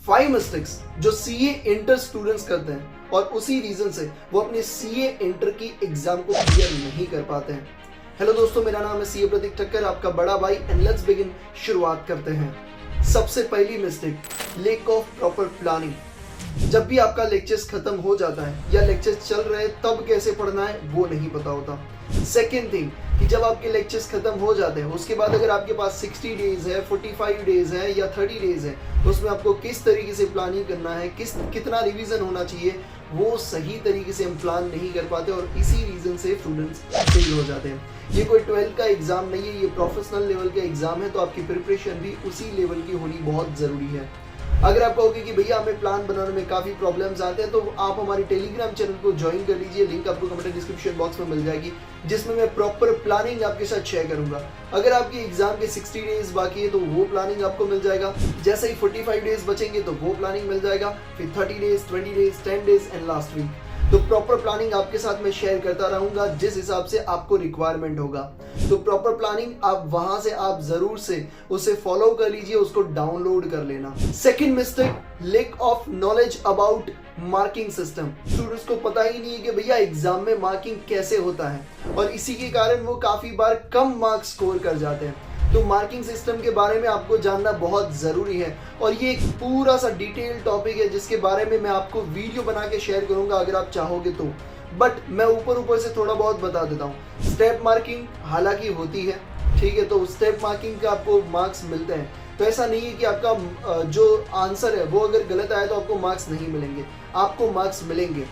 5 mistakes जो CA inter students करते हैं और उसी रीजन से वो अपने सीए इंटर की एग्जाम को क्लियर नहीं कर पाते हैं। हेलो दोस्तों, मेरा नाम है सीए प्रतीक ठक्कर, आपका बड़ा भाई, एंड लेट्स बिगिन। शुरुआत करते हैं। सबसे पहली mistake, lack of proper planning. जब भी आपका लेक्चर्स खत्म हो जाता है या लेक्चर्स चल रहे हैं तब कैसे पढ़ना है वो नहीं पता होता। सेकेंड थिंग कि जब आपके लेक्चर्स खत्म हो जाते हैं उसके बाद अगर आपके पास 60 डेज है, 45 डेज है या 30 डेज है, उसमें आपको किस तरीके से प्लानिंग करना है, कितना रिवीजन होना चाहिए, वो सही तरीके से हम प्लान नहीं कर पाते और इसी रीजन से स्टूडेंट्स फेल हो जाते हैं। ये कोई 12th का एग्जाम नहीं है, ये प्रोफेशनल लेवल का एग्जाम है, तो आपकी प्रिपरेशन भी उसी लेवल की होनी बहुत जरूरी है। अगर आप कहोगे कि भैया हमें प्लान बनाने में काफी प्रॉब्लम्स आते हैं, तो आप हमारे टेलीग्राम चैनल को ज्वाइन कर लीजिए, लिंक आपको कमेंट डिस्क्रिप्शन बॉक्स में मिल जाएगी, जिसमें मैं प्रॉपर प्लानिंग आपके साथ शेयर करूंगा। अगर आपके एग्जाम के 60 डेज बाकी है तो वो प्लानिंग आपको मिल जाएगा, जैसे ही 45 डेज बचेंगे तो वो प्लानिंग मिल जाएगा, फिर 30 days, 20 days, 10 days and last week. तो प्रॉपर प्लानिंग आपके साथ मैं शेयर करता रहूंगा जिस हिसाब से आपको रिक्वायरमेंट होगा। तो प्रॉपर प्लानिंग आप वहां से आप जरूर से उसे फॉलो कर लीजिए, उसको डाउनलोड कर लेना। Second mistake, lack of knowledge about marking system. Students को पता ही नहीं है कि भैया एग्जाम में मार्किंग कैसे होता है और इसी के कारण वो काफी बार कम मार्क्स स्कोर कर जाते हैं। तो मार्किंग सिस्टम के बारे में आपको जानना बहुत ज़रूरी है और ये एक पूरा सा डिटेल टॉपिक है जिसके बारे में मैं आपको वीडियो बना के शेयर करूंगा अगर आप चाहोगे तो। बट मैं ऊपर से थोड़ा बहुत बता देता हूँ। स्टेप मार्किंग हालांकि होती है, ठीक है, तो स्टेप मार्किंग के आपको मार्क्स मिलते हैं। तो ऐसा नहीं है कि आपका जो आंसर है वो अगर गलत आया तो आपको मार्क्स नहीं मिलेंगे, आपको मार्क्स मिलेंगे।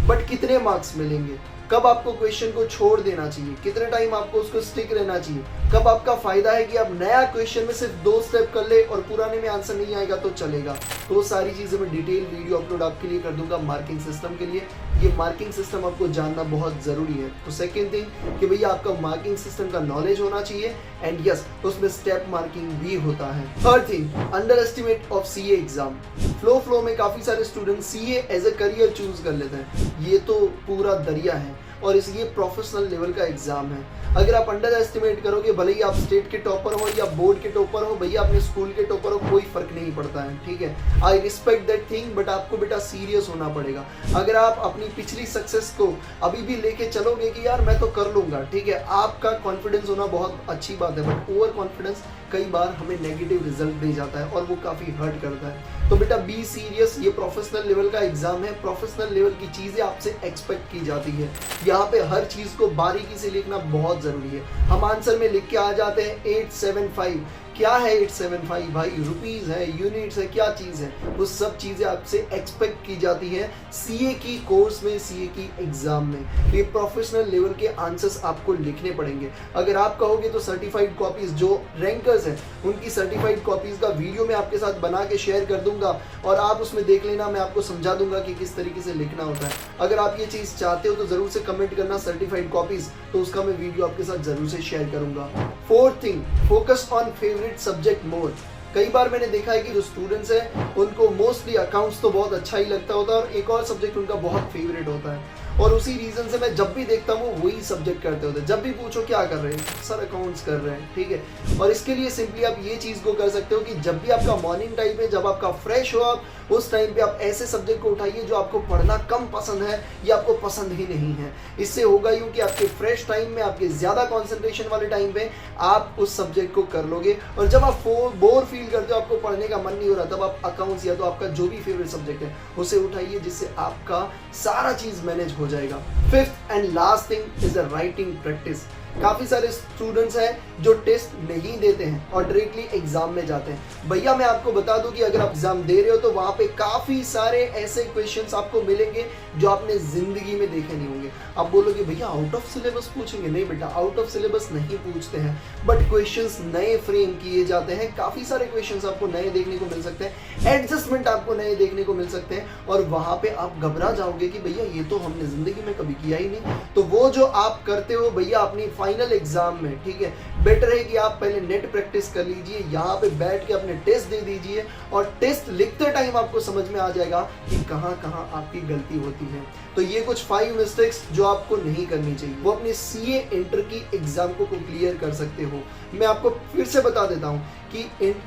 बट कितने मार्क्स मिलेंगे, कब आपको क्वेश्चन को छोड़ देना चाहिए, कितने टाइम आपको उसको स्टिक रहना चाहिए, कब आपका फायदा है कि आप नया क्वेश्चन में सिर्फ 2 स्टेप कर ले और पुराने में आंसर नहीं आएगा तो चलेगा। तो सारी चीजें मैं डिटेल वीडियो अपलोड आपके लिए कर दूंगा मार्किंग सिस्टम के लिए। ये मार्किंग सिस्टम आपको जानना बहुत जरूरी है। तो सेकेंड थिंग कि भैया आपका मार्किंग सिस्टम का नॉलेज होना चाहिए एंड यस उसमें स्टेप मार्किंग भी होता है। Third thing, underestimate of CA exam. Flow में काफी सारे student CA as a career choose कर लेते हैं। ये तो पूरा दरिया है और इसलिए प्रोफेशनल लेवल का एग्जाम है। अगर आप अंडर एस्टिमेट करोगे, भले ही आप स्टेट के टॉपर हो या बोर्ड के टॉपर हो, भैया अपने स्कूल के टॉपर हो, कोई फर्क नहीं पड़ता है, ठीक है। I respect that thing, but आपको बेटा सीरियस होना पड़ेगा। अगर आप अपनी पिछली सक्सेस को अभी भी लेके चलोगे कि यार मैं तो कर लूंगा, ठीक है, आपका कॉन्फिडेंस होना बहुत अच्छी बात है, बट ओवर कॉन्फिडेंस कई बार हमें नेगेटिव रिजल्ट दे जाता है और वो काफी हर्ट करता है। तो बेटा बी सीरियस, ये प्रोफेशनल लेवल का एग्जाम है, प्रोफेशनल लेवल की चीजें आपसे एक्सपेक्ट की जाती है। यहाँ पे हर चीज को बारीकी से लिखना बहुत जरूरी है। हम आंसर में लिख के आ जाते हैं 875। क्या है 875 भाई? रुपीज है, यूनिट्स है, क्या चीज है? वो सब चीजें आपसे एक्सपेक्ट की जाती है सीए की कोर्स में, सीए की एग्जाम में। ये प्रोफेशनल लेवल के आंसर्स आपको लिखने पड़ेंगे। अगर आप कहोगे तो सर्टिफाइड कॉपीज जो रैंकर्स हैं उनकी सर्टिफाइड कॉपीज का वीडियो मैं आपके साथ बना के शेयर कर दूंगा और आप उसमें देख लेना, मैं आपको समझा दूंगा कि किस तरीके से लिखना होता है। अगर आप ये चीज चाहते हो तो जरूर से कमेंट करना सर्टिफाइड कॉपीज, तो उसका मैं वीडियो आपके साथ जरूर से शेयर करूंगा। Fourth thing, focus on favourite subject more. कई बार मैंने देखा है कि जो स्टूडेंट्स हैं उनको मोस्टली अकाउंट्स तो बहुत अच्छा ही लगता होता है और एक और सब्जेक्ट उनका बहुत फेवरेट होता है और उसी रीजन से मैं जब भी देखता हूँ वही सब्जेक्ट करते होते हैं। जब भी पूछो क्या कर रहे हैं, सर अकाउंट्स कर रहे हैं, ठीक है। और इसके लिए सिंपली आप ये चीज को कर सकते हो कि जब भी आपका मॉर्निंग टाइम है, जब आपका फ्रेश हो, आप उस टाइम पे आप ऐसे सब्जेक्ट को उठाइए जो आपको पढ़ना कम पसंद है या आपको पसंद ही नहीं है। इससे होगा यूं कि आपके फ्रेश टाइम में, आपके ज्यादा कॉन्सेंट्रेशन वाले टाइम पे आप उस सब्जेक्ट को कर लोगे और जब आप बोर फील करते हो, आपको पढ़ने का मन नहीं हो रहा, तब आप अकाउंट्स या तो आपका जो भी फेवरेट सब्जेक्ट है उसे उठाइए, जिससे आपका सारा चीज मैनेज हो जाएगा। Fifth and last thing is the writing practice. काफी सारे स्टूडेंट्स हैं जो टेस्ट नहीं देते हैं और डायरेक्टली एग्जाम में जाते हैं। भैया मैं आपको बता दूं कि अगर आप एग्जाम दे रहे हो तो वहां पे काफी सारे ऐसे क्वेश्चंस आपको मिलेंगे जो आपने जिंदगी में देखे नहीं होंगे। आप बोलोगे भैया आउट ऑफ सिलेबस पूछेंगे? नहीं बेटा, आउट ऑफ सिलेबस नहीं पूछते हैं, बट क्वेश्चंस नए फ्रेम किए जाते हैं। काफी सारे क्वेश्चंस आपको नए देखने को मिल सकते हैं, एडजस्टमेंट आपको नए देखने को मिल सकते हैं और वहां पे आप घबरा जाओगे कि भैया ये तो हमने जिंदगी में कभी किया ही नहीं। तो वो जो आप करते हो भैया अपनी फाइनल एग्जाम में, ठीक है, बेटर है कि आप पहले नेट प्रैक्टिस कर लीजिए, यहाँ पे बैठ के अपने टेस्ट दे दीजिए और टेस्ट लिखते टाइम आपको समझ में आ जाएगा कि कहाँ कहाँ आपकी गलती होती है। तो ये कुछ 5 मिस्टेक्स जो आपको नहीं करनी चाहिए, वो अपने सीए इंटर की एग्जाम को क्लियर कर सकते हो। मैं आपको फिर से बता देता हूँ कि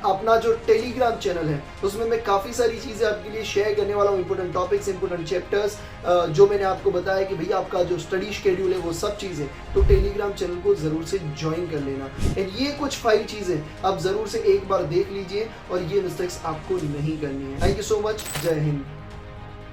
अपना जो टेलीग्राम चैनल है उसमें मैं काफ़ी सारी चीज़ें आपके लिए शेयर करने वाला हूँ, इंपॉर्टेंट टॉपिक्स, इंपॉर्टेंट चैप्टर्स, जो मैंने आपको बताया कि भैया आपका जो स्टडी शेड्यूल है वो सब चीज़ें, तो टेलीग्राम चैनल को ज़रूर से ज्वाइन कर लेना। एंड ये कुछ 5 चीज़ें आप ज़रूर से एक बार देख लीजिए और ये मिस्टेक्स आपको नहीं करनी है। Thank you so much. जय हिंद।